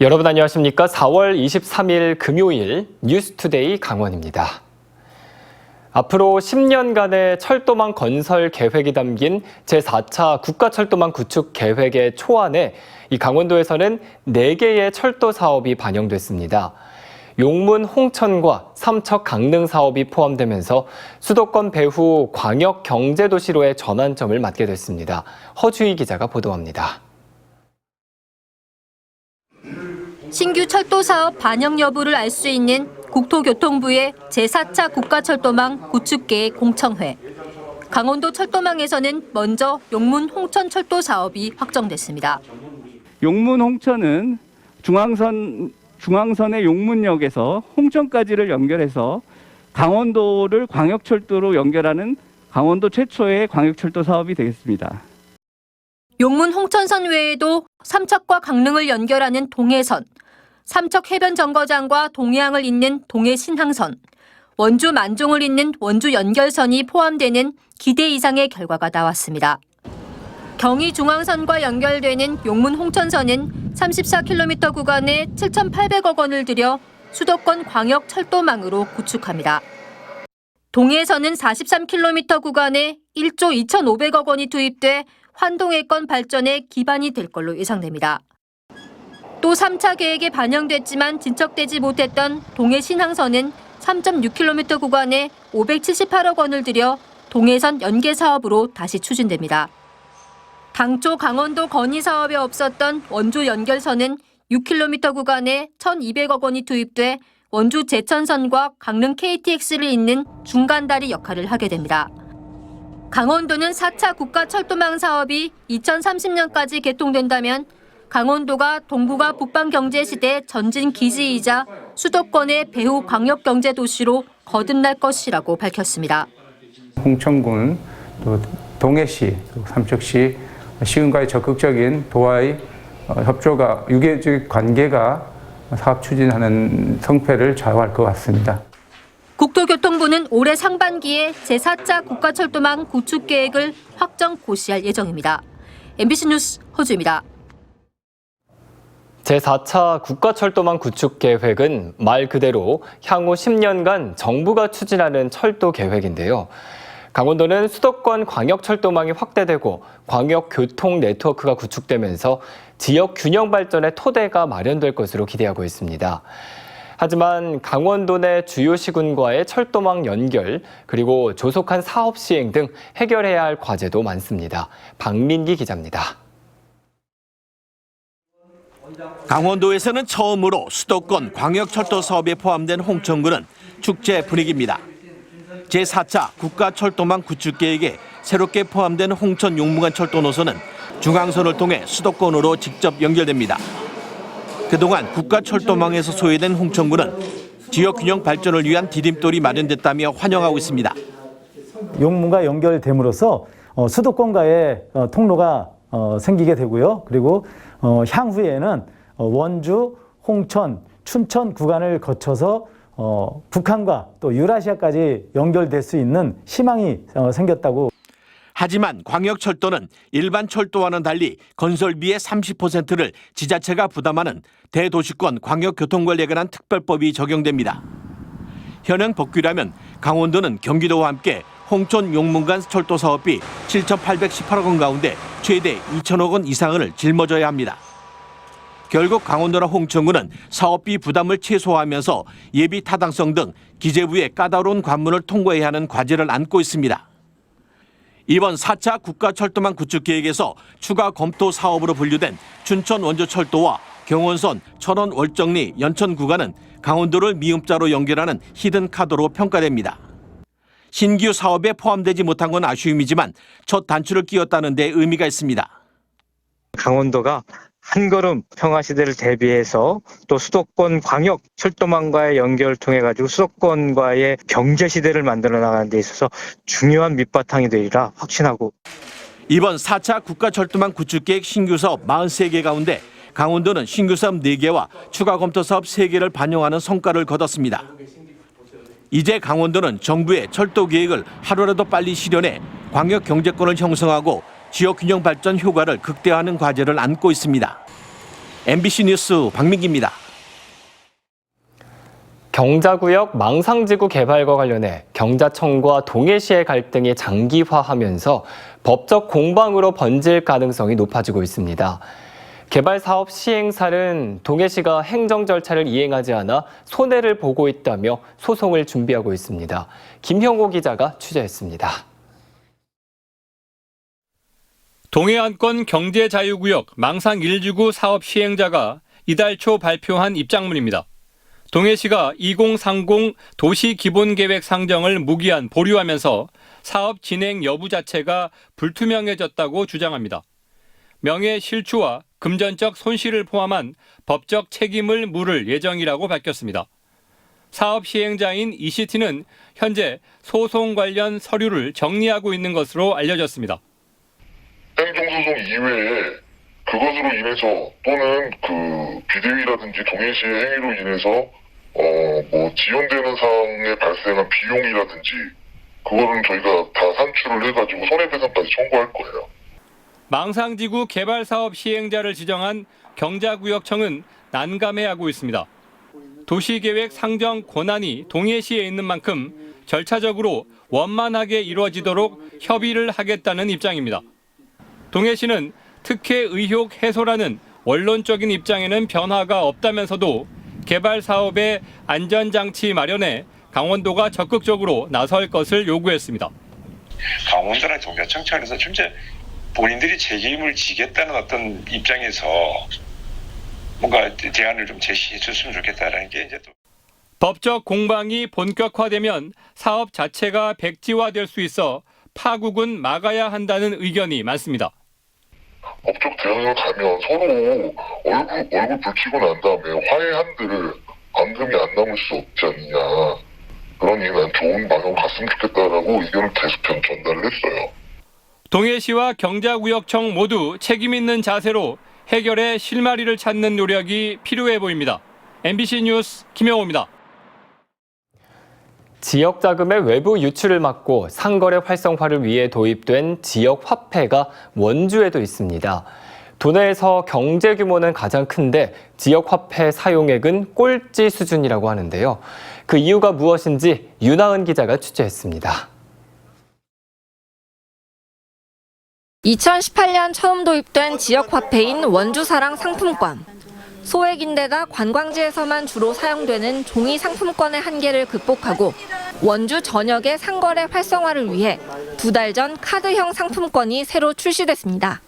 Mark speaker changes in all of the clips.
Speaker 1: 여러분 안녕하십니까? 4월 23일 금요일 뉴스투데이 강원입니다. 앞으로 10년간의 철도망 건설 계획이 담긴 제4차 국가철도망 구축 계획의 초안에 이 강원도에서는 4개의 철도 사업이 반영됐습니다. 용문 홍천과 삼척 강릉 사업이 포함되면서 수도권 배후 광역 경제도시로의 전환점을 맞게 됐습니다. 허주희 기자가 보도합니다.
Speaker 2: 신규 철도 사업 반영 여부를 알 수 있는 국토교통부의 제4차 국가철도망 구축계획 공청회. 강원도 철도망에서는 먼저 용문 홍천 철도 사업이 확정됐습니다.
Speaker 3: 용문 홍천은 중앙선의 용문역에서 홍천까지를 연결해서 강원도를 광역철도로 연결하는 강원도 최초의 광역철도 사업이 되겠습니다.
Speaker 2: 용문 홍천선 외에도 삼척과 강릉을 연결하는 동해선, 삼척 해변 정거장과 동해항을 잇는 동해 신항선, 원주 만종을 잇는 원주 연결선이 포함되는 기대 이상의 결과가 나왔습니다. 경의 중앙선과 연결되는 용문 홍천선은 34km 구간에 7,800억 원을 들여 수도권 광역 철도망으로 구축합니다. 동해선은 43km 구간에 1조 2,500억 원이 투입돼 환동해권 발전의 기반이 될 걸로 예상됩니다. 또 3차 계획에 반영됐지만 진척되지 못했던 동해 신항선은 3.6km 구간에 578억 원을 들여 동해선 연계 사업으로 다시 추진됩니다. 당초 강원도 건의 사업에 없었던 원주 연결선은 6km 구간에 1,200억 원이 투입돼 원주 제천선과 강릉 KTX를 잇는 중간다리 역할을 하게 됩니다. 강원도는 4차 국가철도망 사업이 2030년까지 개통된다면 강원도가 동북아 북방경제시대 전진 기지이자 수도권의 배후 광역경제도시로 거듭날 것이라고 밝혔습니다.
Speaker 4: 홍천군, 또 동해시, 삼척시, 시군과의 적극적인 도와의 협조가 유계적 관계가 사업 추진하는 성패를 좌우할 것 같습니다.
Speaker 2: 국토교통부는 올해 상반기에 제4차 국가철도망 구축 계획을 확정 고시할 예정입니다. MBC 뉴스 허주입니다.
Speaker 1: 제4차 국가철도망 구축 계획은 말 그대로 향후 10년간 정부가 추진하는 철도 계획인데요. 강원도는 수도권 광역철도망이 확대되고 광역교통 네트워크가 구축되면서 지역 균형 발전의 토대가 마련될 것으로 기대하고 있습니다. 하지만 강원도 내 주요 시군과의 철도망 연결, 그리고 조속한 사업 시행 등 해결해야 할 과제도 많습니다. 박민기 기자입니다.
Speaker 5: 강원도에서는 처음으로 수도권 광역철도 사업에 포함된 홍천군은 축제 분위기입니다. 제4차 국가철도망 구축 계획에 새롭게 포함된 홍천 용문간 철도 노선은 중앙선을 통해 수도권으로 직접 연결됩니다. 그동안 국가철도망에서 소외된 홍천군은 지역균형 발전을 위한 디딤돌이 마련됐다며 환영하고 있습니다.
Speaker 6: 용문과 연결됨으로써 수도권과의 통로가 생기게 되고요. 그리고 향후에는 원주, 홍천, 춘천 구간을 거쳐서 북한과 또 유라시아까지 연결될 수 있는 희망이 생겼다고.
Speaker 5: 하지만 광역철도는 일반 철도와는 달리 건설비의 30%를 지자체가 부담하는 대도시권 광역교통관리에 관한 특별법이 적용됩니다. 현행 법규라면 강원도는 경기도와 함께 홍천 용문간 철도 사업비 7,818억 원 가운데 최대 2천억 원 이상을 짊어져야 합니다. 결국 강원도나 홍천군은 사업비 부담을 최소화하면서 예비 타당성 등 기재부의 까다로운 관문을 통과해야 하는 과제를 안고 있습니다. 이번 4차 국가철도망 구축 계획에서 추가 검토 사업으로 분류된 춘천 원주철도와 경원선, 천원 월정리, 연천 구간은 강원도를 미음자로 연결하는 히든 카드로 평가됩니다. 신규 사업에 포함되지 못한 건 아쉬움이지만 첫 단추를 끼웠다는 데 의미가 있습니다.
Speaker 7: 강원도가 한 걸음 평화 시대를 대비해서 또 수도권 광역 철도망과의 연결을 통해 가지고 수도권과의 경제 시대를 만들어 나가는 데 있어서 중요한 밑바탕이 되리라 확신하고.
Speaker 5: 이번 4차 국가철도망 구축계획 신규 사업 43개 가운데 강원도는 신규 사업 4개와 추가 검토 사업 3개를 반영하는 성과를 거뒀습니다. 이제 강원도는 정부의 철도 계획을 하루라도 빨리 실현해 광역 경제권을 형성하고 지역 균형 발전 효과를 극대화하는 과제를 안고 있습니다. MBC 뉴스 박민기입니다.
Speaker 1: 경자구역 망상지구 개발과 관련해 경자청과 동해시의 갈등이 장기화하면서 법적 공방으로 번질 가능성이 높아지고 있습니다. 개발 사업 시행사는 동해시가 행정 절차를 이행하지 않아 손해를 보고 있다며 소송을 준비하고 있습니다. 김형호 기자가 취재했습니다.
Speaker 8: 동해안권 경제자유구역 망상 1지구 사업 시행자가 이달 초 발표한 입장문입니다. 동해시가 2030 도시기본계획 상정을 무기한 보류하면서 사업 진행 여부 자체가 불투명해졌다고 주장합니다. 명예 실추와 금전적 손실을 포함한 법적 책임을 물을 예정이라고 밝혔습니다. 사업 시행자인 ECT는 현재 소송 관련 서류를 정리하고 있는 것으로 알려졌습니다.
Speaker 9: 행정소송 이외에 그것으로 인해서 또는 비대위라든지 동해시의 행위로 인해서 지연되는 사항에 발생한 비용이라든지 그거는 저희가 다 산출을 해가지고 손해배상까지 청구할 거예요.
Speaker 8: 망상지구 개발 사업 시행자를 지정한 경자구역청은 난감해하고 있습니다. 도시계획 상정 권한이 동해시에 있는 만큼 절차적으로 원만하게 이루어지도록 협의를 하겠다는 입장입니다. 동해시는 특혜 의혹 해소라는 원론적인 입장에는 변화가 없다면서도 개발 사업의 안전장치 마련에 강원도가 적극적으로 나설 것을 요구했습니다.
Speaker 10: 강원도나 경자청 차원에서 현재 본인들이 책임을 지겠다는 어떤 입장에서 뭔가 대안을 좀 제시해 줬으면 좋겠다라는 게 이제 또.
Speaker 8: 법적 공방이 본격화되면 사업 자체가 백지화될 수 있어 파국은 막아야 한다는 의견이 많습니다.
Speaker 9: 법적 대응을 가면 서로 얼굴 붉히고 난 다음에 화해한들 앙금이 안 남을 수 없지 않느냐. 그러니 난 좋은 방향으로 갔으면 좋겠다라고 의견을 계속 전달을 했어요.
Speaker 8: 동해시와 경자구역청 모두 책임 있는 자세로 해결의 실마리를 찾는 노력이 필요해 보입니다. MBC 뉴스 김영호입니다.
Speaker 1: 지역 자금의 외부 유출을 막고 상거래 활성화를 위해 도입된 지역 화폐가 원주에도 있습니다. 도내에서 경제 규모는 가장 큰데 지역 화폐 사용액은 꼴찌 수준이라고 하는데요. 그 이유가 무엇인지 윤하은 기자가 취재했습니다.
Speaker 2: 2018년 처음 도입된 지역 화폐인 원주사랑 상품권. 소액인데다 관광지에서만 주로 사용되는 종이 상품권의 한계를 극복하고 원주 전역의 상거래 활성화를 위해 2달 전 카드형 상품권이 새로 출시됐습니다.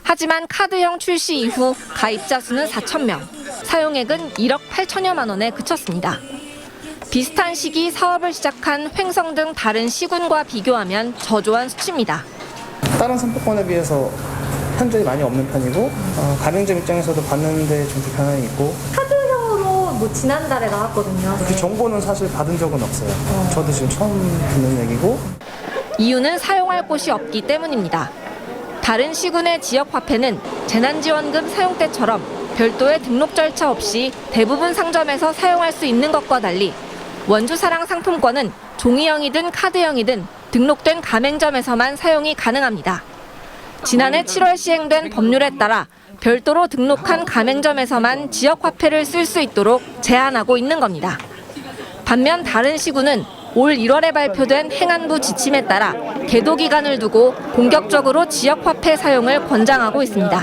Speaker 2: 하지만 카드형 출시 이후 가입자 수는 4,000명, 사용액은 1억 8천여만 원에 그쳤습니다. 비슷한 시기 사업을 시작한 횡성 등 다른 시군과 비교하면 저조한 수치입니다.
Speaker 11: 다른 상품권에 비해서 현저히 많이 없는 편이고 가맹점 입장에서도 받는데 좀 불편함이 있고
Speaker 2: 카드형으로 지난달에 나왔거든요.
Speaker 11: 그 정보는 사실 받은 적은 없어요. 저도 지금 처음 듣는 얘기고.
Speaker 2: 이유는 사용할 곳이 없기 때문입니다. 다른 시군의 지역 화폐는 재난지원금 사용 때처럼 별도의 등록 절차 없이 대부분 상점에서 사용할 수 있는 것과 달리 원주사랑 상품권은 종이형이든 카드형이든 등록된 가맹점에서만 사용이 가능합니다. 지난해 7월 시행된 법률에 따라 별도로 등록한 가맹점에서만 지역 화폐를 쓸 수 있도록 제한하고 있는 겁니다. 반면 다른 시군은 올 1월에 발표된 행안부 지침에 따라 계도 기간을 두고 공격적으로 지역 화폐 사용을 권장하고 있습니다.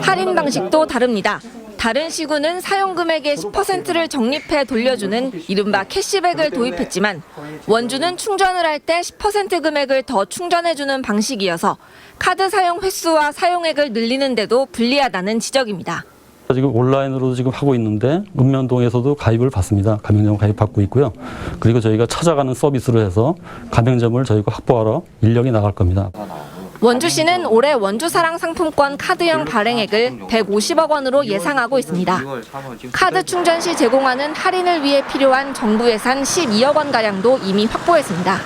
Speaker 2: 할인 방식도 다릅니다. 다른 시군은 사용 금액의 10%를 적립해 돌려주는 이른바 캐시백을 도입했지만 원주는 충전을 할 때 10% 금액을 더 충전해주는 방식이어서 카드 사용 횟수와 사용액을 늘리는 데도 불리하다는 지적입니다.
Speaker 12: 지금 온라인으로도 지금 하고 있는데 읍면동에서도 가입을 받습니다. 가맹점 가입받고 있고요. 그리고 저희가 찾아가는 서비스로 해서 가맹점을 저희가 확보하러 인력이 나갈 겁니다.
Speaker 2: 원주시는 올해 원주사랑 상품권 카드형 발행액을 150억 원으로 예상하고 있습니다. 카드 충전 시 제공하는 할인을 위해 필요한 정부 예산 12억 원가량도 이미 확보했습니다.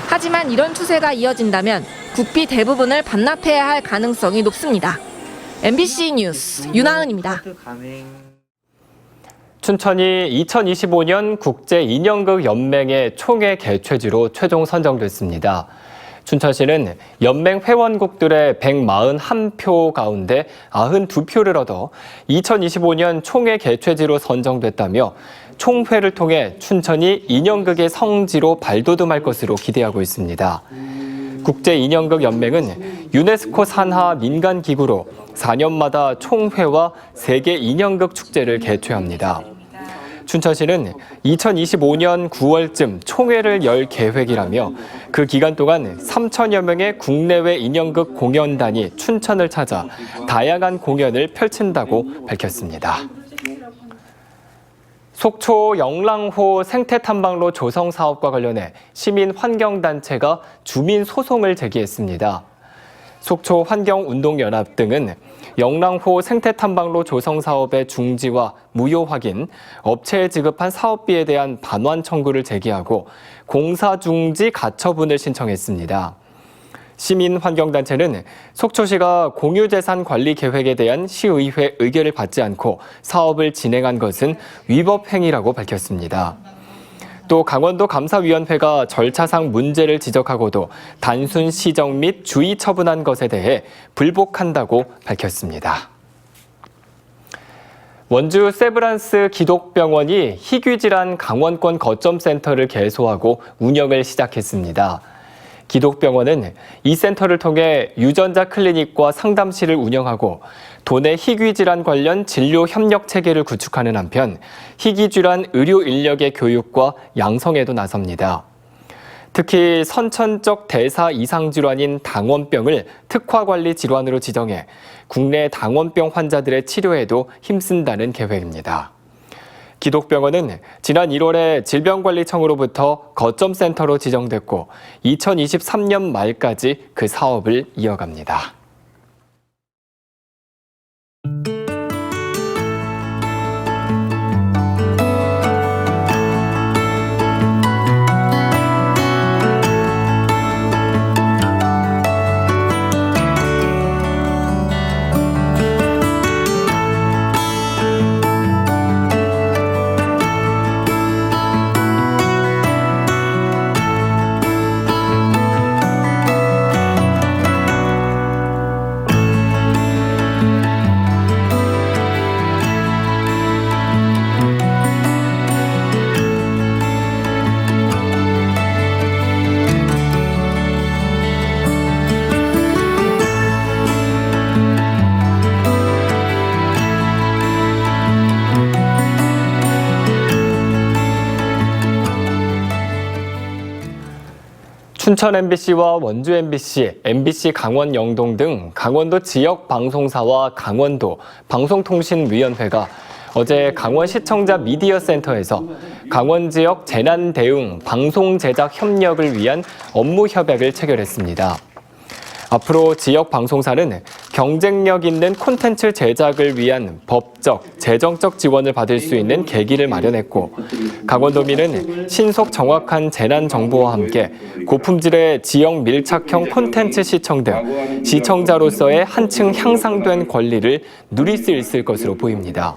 Speaker 2: 하지만 이런 추세가 이어진다면 국비 대부분을 반납해야 할 가능성이 높습니다. MBC 뉴스 윤하은입니다.
Speaker 1: 춘천이 2025년 국제인형극 연맹의 총회 개최지로 최종 선정됐습니다. 춘천시는 연맹 회원국들의 141표 가운데 92표를 얻어 2025년 총회 개최지로 선정됐다며 총회를 통해 춘천이 인형극의 성지로 발돋움할 것으로 기대하고 있습니다. 국제인형극연맹은 유네스코 산하 민간기구로 4년마다 총회와 세계 인형극 축제를 개최합니다. 춘천시는 2025년 9월쯤 총회를 열 계획이라며 그 기간 동안 3천여 명의 국내외 인형극 공연단이 춘천을 찾아 다양한 공연을 펼친다고 밝혔습니다. 속초 영랑호 생태탐방로 조성 사업과 관련해 시민환경단체가 주민 소송을 제기했습니다. 속초 환경운동연합 등은 영랑호 생태탐방로 조성 사업의 중지와 무효 확인, 업체에 지급한 사업비에 대한 반환 청구를 제기하고 공사 중지 가처분을 신청했습니다. 시민환경단체는 속초시가 공유재산 관리 계획에 대한 시의회 의결을 받지 않고 사업을 진행한 것은 위법 행위라고 밝혔습니다. 또 강원도 감사위원회가 절차상 문제를 지적하고도 단순 시정 및 주의 처분한 것에 대해 불복한다고 밝혔습니다. 원주 세브란스 기독병원이 희귀질환 강원권 거점센터를 개소하고 운영을 시작했습니다. 기독병원은 이 센터를 통해 유전자 클리닉과 상담실을 운영하고 도내 희귀질환 관련 진료 협력 체계를 구축하는 한편 희귀질환 의료 인력의 교육과 양성에도 나섭니다. 특히 선천적 대사 이상 질환인 당원병을 특화관리 질환으로 지정해 국내 당원병 환자들의 치료에도 힘쓴다는 계획입니다. 기독병원은 지난 1월에 질병관리청으로부터 거점센터로 지정됐고 2023년 말까지 그 사업을 이어갑니다. 춘천 MBC와 원주 MBC, MBC 강원 영동 등 강원도 지역 방송사와 강원도 방송통신위원회가 어제 강원 시청자 미디어 센터에서 강원 지역 재난 대응 방송 제작 협력을 위한 업무 협약을 체결했습니다. 앞으로 지역 방송사는 경쟁력 있는 콘텐츠 제작을 위한 법적, 재정적 지원을 받을 수 있는 계기를 마련했고 강원도민은 신속 정확한 재난 정보와 함께 고품질의 지역 밀착형 콘텐츠 시청 등 시청자로서의 한층 향상된 권리를 누릴 수 있을 것으로 보입니다.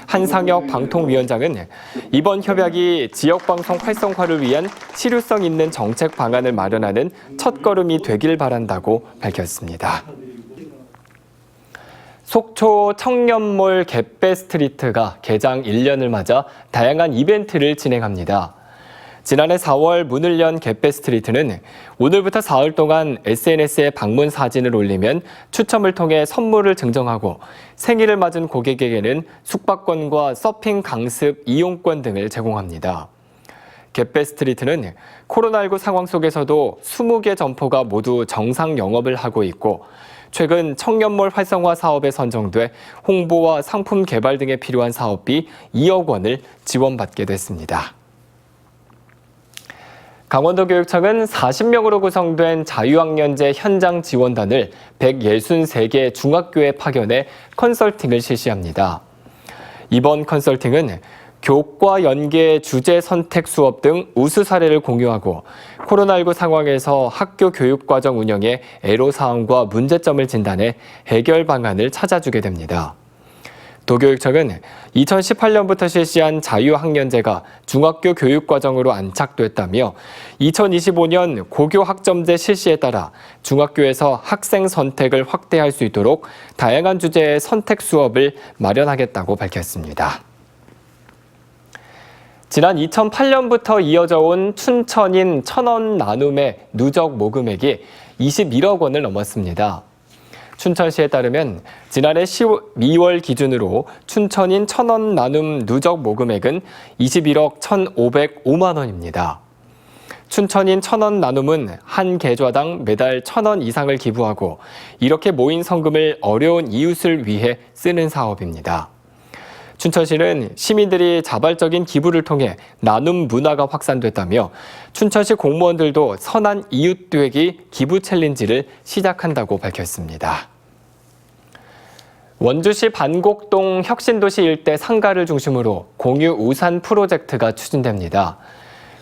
Speaker 1: 한상혁 방통위원장은 이번 협약이 지역방송 활성화를 위한 실효성 있는 정책 방안을 마련하는 첫걸음이 되길 바란다고 밝혔습니다. 속초 청년몰 갯배스트리트가 개장 1년을 맞아 다양한 이벤트를 진행합니다. 지난해 4월 문을 연 갯배스트리트는 오늘부터 사흘 동안 SNS에 방문 사진을 올리면 추첨을 통해 선물을 증정하고 생일을 맞은 고객에게는 숙박권과 서핑 강습 이용권 등을 제공합니다. 갯배스트리트는 코로나19 상황 속에서도 20개 점포가 모두 정상 영업을 하고 있고 최근 청년몰 활성화 사업에 선정돼 홍보와 상품 개발 등에 필요한 사업비 2억 원을 지원받게 됐습니다. 강원도교육청은 40명으로 구성된 자유학년제 현장 지원단을 163개 중학교에 파견해 컨설팅을 실시합니다. 이번 컨설팅은 교과 연계 주제 선택 수업 등 우수 사례를 공유하고 코로나19 상황에서 학교 교육과정 운영의 애로사항과 문제점을 진단해 해결 방안을 찾아주게 됩니다. 도교육청은 2018년부터 실시한 자유학년제가 중학교 교육과정으로 안착됐다며 2025년 고교학점제 실시에 따라 중학교에서 학생 선택을 확대할 수 있도록 다양한 주제의 선택 수업을 마련하겠다고 밝혔습니다. 지난 2008년부터 이어져 온 춘천인 천원 나눔의 누적 모금액이 21억 원을 넘었습니다. 춘천시에 따르면 지난해 12월 기준으로 춘천인 천원 나눔 누적 모금액은 21억 1,505만 원입니다. 춘천인 천원 나눔은 한 계좌당 매달 1,000원 이상을 기부하고 이렇게 모인 성금을 어려운 이웃을 위해 쓰는 사업입니다. 춘천시는 시민들이 자발적인 기부를 통해 나눔 문화가 확산됐다며 춘천시 공무원들도 선한 이웃 되기 기부 챌린지를 시작한다고 밝혔습니다. 원주시 반곡동 혁신도시 일대 상가를 중심으로 공유 우산 프로젝트가 추진됩니다.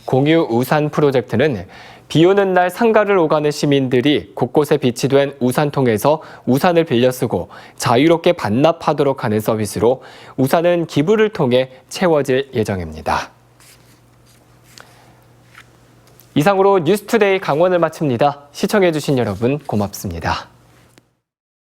Speaker 1: 공유 우산 프로젝트는 비 오는 날 상가를 오가는 시민들이 곳곳에 비치된 우산통에서 우산을 빌려 쓰고 자유롭게 반납하도록 하는 서비스로 우산은 기부를 통해 채워질 예정입니다. 이상으로 뉴스투데이 강원을 마칩니다. 시청해주신 여러분 고맙습니다.